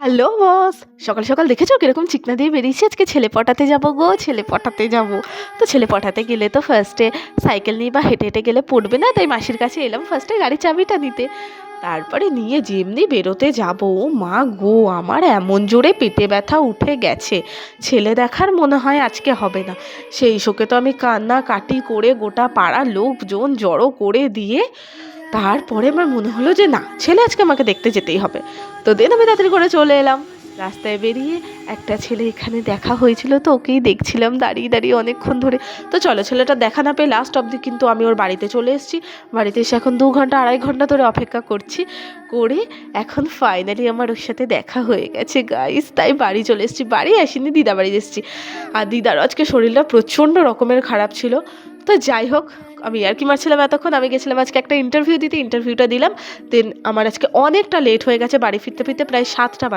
Hello boss, সকাল সকাল দেখেছো কিরকম চিকনা দিয়ে বেরিয়েছি। আজকে ছেলে পটাতে যাবো গো, ছেলে পটাতে যাবো। তো ছেলে পটাতে গেলে তো ফার্স্টে সাইকেল নিয়ে বা হেঁটে হেঁটে গেলে পড়বে না, তাই মাসির কাছে এলাম ফার্স্টে গাড়ির চাবিটা নিতে। তারপরে নিয়ে যেমনি বেরোতে যাবো, ও মা গো, আমার এমন জোরে পেটে ব্যথা উঠে গেছে, ছেলে দেখার মনে হয় আজকে হবে না। সেই শোকে তো আমি কান্না কাটি করে গোটা পাড়ার লোকজন জড়ো করে দিয়ে তারপরে আমার মনে হলো যে না, ছেলে আজকে আমাকে দেখতে যেতেই হবে। তো দেন আমি তাড়াতাড়ি করে চলে এলাম। রাস্তায় বেরিয়ে একটা ছেলে এখানে দেখা হয়েছিল, তো ওকেই দেখছিলাম দাঁড়িয়ে দাঁড়িয়ে অনেকক্ষণ ধরে। তো চলো, ছেলেটা দেখা না পেয়ে লাস্ট অবধি কিন্তু আমি ওর বাড়িতে চলে এসেছি। বাড়িতে এসে এখন 2 ঘন্টা 2.5 ঘন্টা ধরে অপেক্ষা করছি, করে এখন ফাইনালি আমার ওর সাথে দেখা হয়ে গেছে গাইস। তাই বাড়ি চলে এসেছি, বাড়ি আসিনি, দিদা বাড়ি এসেছি। আর দিদারও আজকে শরীরটা প্রচণ্ড রকমের খারাপ ছিল। তো যাই হোক, আমি আর কি মারছিলাম এতক্ষণ। আমি গেছিলাম আজকে একটা ইন্টারভিউ দিতে, ইন্টারভিউটা দিলাম। দেন আমার আজকে অনেকটা লেট হয়ে গেছে, বাড়ি ফিরতে ফিরতে প্রায় 7টা বাজে।